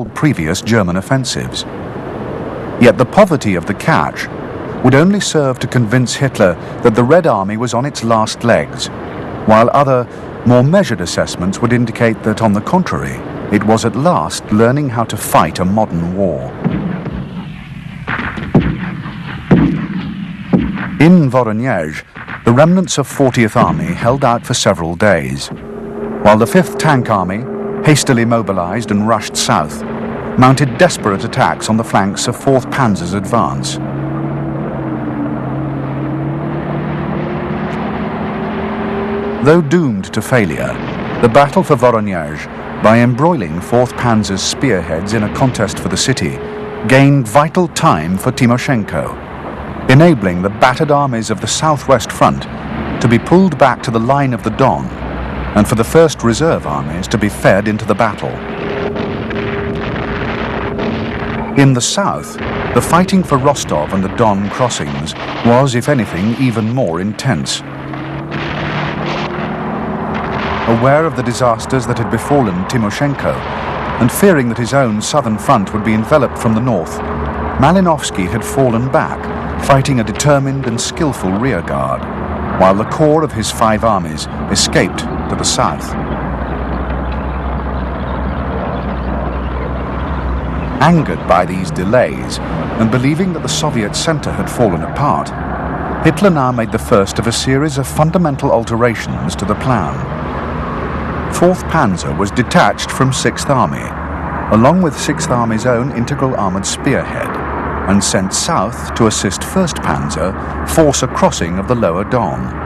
previous German offensives. Yet the poverty of the catch would only serve to convince Hitler that the Red Army was on its last legs, while other, more measured assessments would indicate that, on the contrary, it was at last learning how to fight a modern war. In Voronezh, the remnants of 40th Army held out for several days, while the 5th Tank Army, hastily mobilized and rushed south, mounted desperate attacks on the flanks of 4th Panzer's advance. Though doomed to failure, the battle for Voronezh, by embroiling 4th Panzer's spearheads in a contest for the city, gained vital time for Timoshenko, enabling the battered armies of the southwest front to be pulled back to the line of the Don, and for the first reserve armies to be fed into the battle. In the south, the fighting for Rostov and the Don crossings was, if anything, even more intense. Aware of the disasters that had befallen Timoshenko, and fearing that his own southern front would be enveloped from the north, Malinovsky had fallen back, fighting a determined and skillful rearguard, while the core of his 5 armies escaped to the south. Angered by these delays, and believing that the Soviet center had fallen apart, Hitler now made the first of a series of fundamental alterations to the plan. 4th Panzer was detached from 6th Army, along with 6th Army's own integral armored spearhead, and sent south to assist 1st Panzer force a crossing of the lower Don.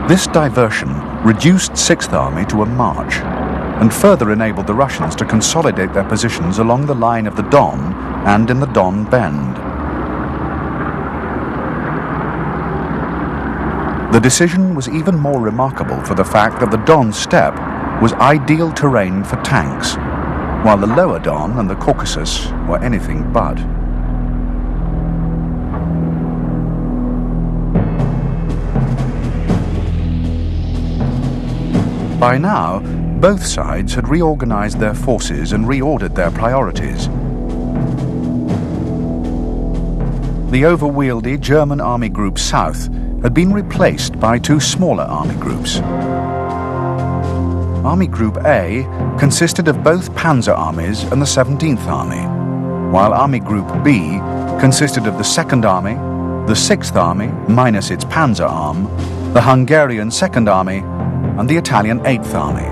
This diversion reduced 6th Army to a march, and further enabled the Russians to consolidate their positions along the line of the Don and in the Don Bend. The decision was even more remarkable for the fact that the Don steppe was ideal terrain for tanks, while the lower Don and the Caucasus were anything but. By now, both sides had reorganized their forces and reordered their priorities. The overwieldy German Army Group South had been replaced by 2 smaller army groups. Army Group A consisted of both Panzer armies and the 17th Army, while Army Group B consisted of the 2nd Army, the 6th Army minus its Panzer arm, the Hungarian 2nd Army, and the Italian 8th Army.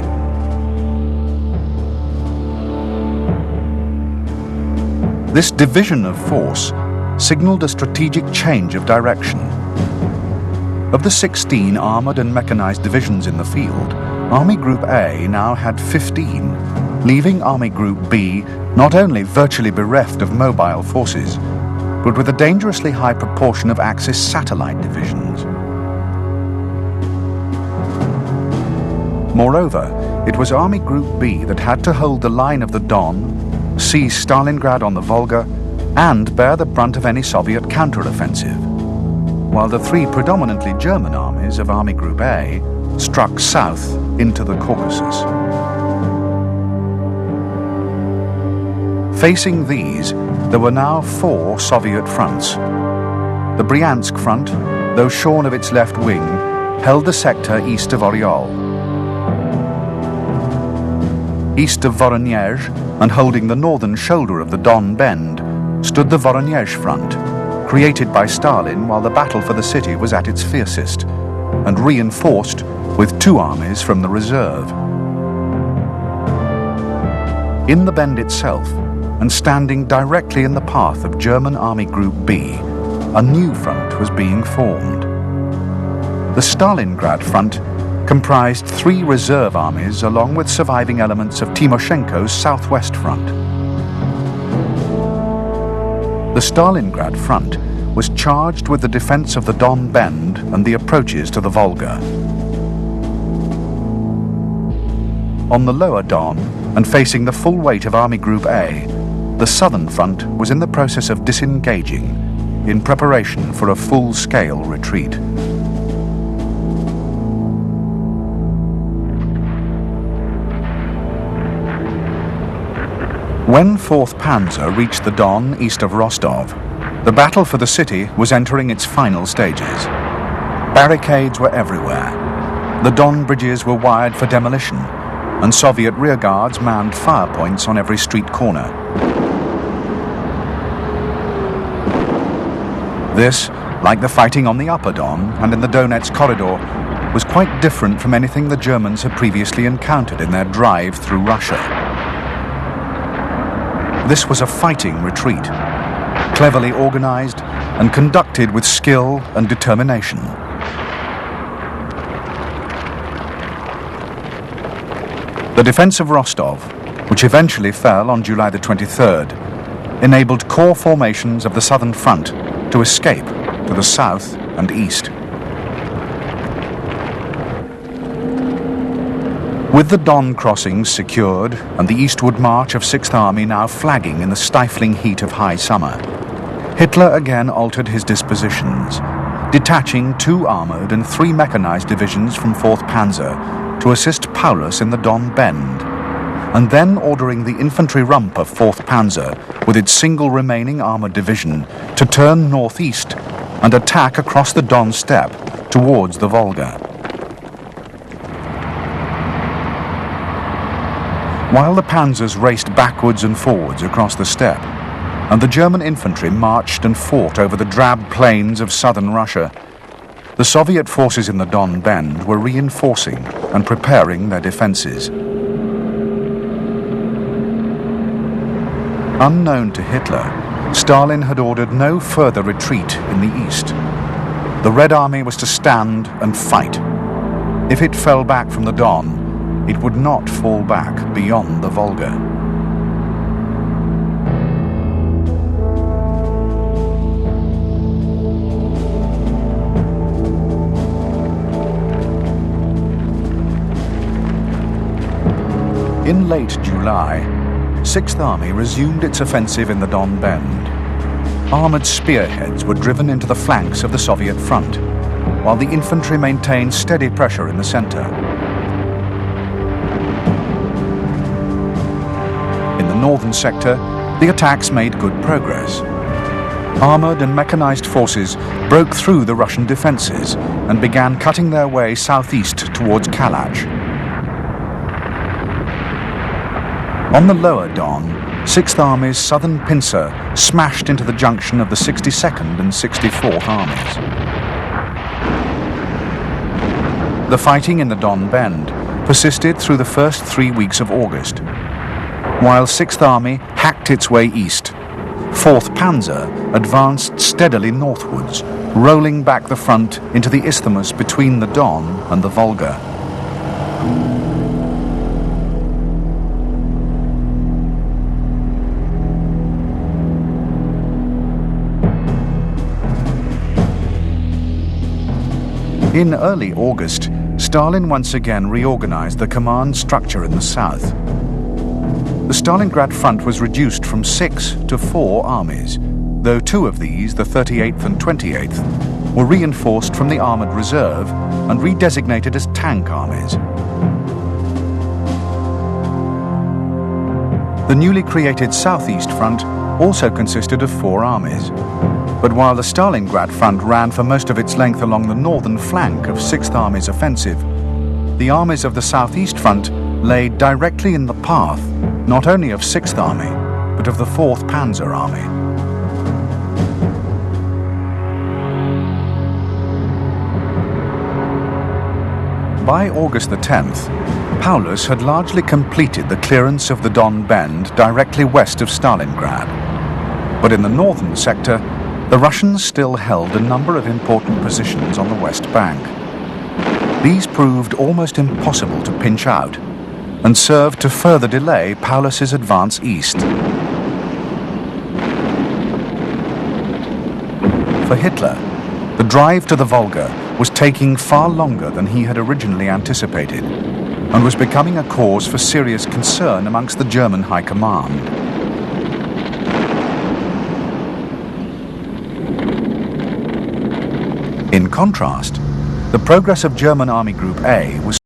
This division of force signaled a strategic change of direction. Of the 16 armored and mechanized divisions in the field, Army Group A now had 15, leaving Army Group B not only virtually bereft of mobile forces, but with a dangerously high proportion of Axis satellite divisions. Moreover, it was Army Group B that had to hold the line of the Don, seize Stalingrad on the Volga, and bear the brunt of any Soviet counteroffensive, while the 3 predominantly German armies of Army Group A struck south into the Caucasus. Facing these, there were now 4 Soviet fronts. The Bryansk front, though shorn of its left wing, held the sector east of Oryol. East of Voronezh, and holding the northern shoulder of the Don Bend, stood the Voronezh front, created by Stalin while the battle for the city was at its fiercest, and reinforced with 2 armies from the reserve. In the Bend itself, and standing directly in the path of German Army Group B, a new front was being formed. The Stalingrad front comprised 3 reserve armies along with surviving elements of Timoshenko's southwest front. The Stalingrad front was charged with the defense of the Don Bend and the approaches to the Volga. On the lower Don, and facing the full weight of Army Group A, the southern front was in the process of disengaging, in preparation for a full-scale retreat. When 4th Panzer reached the Don east of Rostov, the battle for the city was entering its final stages. Barricades were everywhere. The Don bridges were wired for demolition, and Soviet rearguards manned fire points on every street corner. This, like the fighting on the Upper Don and in the Donetsk corridor, was quite different from anything the Germans had previously encountered in their drive through Russia. This was a fighting retreat, cleverly organized and conducted with skill and determination. The defense of Rostov, which eventually fell on July the 23rd, enabled corps formations of the Southern Front to escape to the south and east. With the Don crossings secured and the eastward march of 6th Army now flagging in the stifling heat of high summer, Hitler again altered his dispositions, detaching 2 armoured and 3 mechanized divisions from 4th Panzer to assist Paulus in the Don Bend, and then ordering the infantry rump of 4th Panzer with its single remaining armoured division to turn northeast and attack across the Don steppe towards the Volga. While the panzers raced backwards and forwards across the steppe, and the German infantry marched and fought over the drab plains of southern Russia, the Soviet forces in the Don Bend were reinforcing and preparing their defences. Unknown to Hitler, Stalin had ordered no further retreat in the east. The Red Army was to stand and fight. If it fell back from the Don, it would not fall back beyond the Volga. In late July, 6th Army resumed its offensive in the Don Bend. Armoured spearheads were driven into the flanks of the Soviet front, while the infantry maintained steady pressure in the centre. In the northern sector, the attacks made good progress. Armoured and mechanized forces broke through the Russian defences and began cutting their way southeast towards Kalach. On the lower Don, 6th Army's southern pincer smashed into the junction of the 62nd and 64th Armies. The fighting in the Don Bend persisted through the first 3 weeks of August. While 6th Army hacked its way east, 4th Panzer advanced steadily northwards, rolling back the front into the isthmus between the Don and the Volga. In early August, Stalin once again reorganized the command structure in the south. The Stalingrad front was reduced from 6 to 4 armies, though 2 of these, the 38th and 28th, were reinforced from the Armoured Reserve and redesignated as tank armies. The newly created Southeast Front also consisted of 4 armies. But while the Stalingrad front ran for most of its length along the northern flank of 6th Army's offensive, the armies of the Southeast Front lay directly in the path not only of 6th Army, but of the 4th Panzer Army. By August the 10th, Paulus had largely completed the clearance of the Don Bend directly west of Stalingrad. But in the northern sector, the Russians still held a number of important positions on the west bank. These proved almost impossible to pinch out and served to further delay Paulus's advance east. For Hitler, the drive to the Volga was taking far longer than he had originally anticipated and was becoming a cause for serious concern amongst the German High Command. In contrast, the progress of German Army Group A was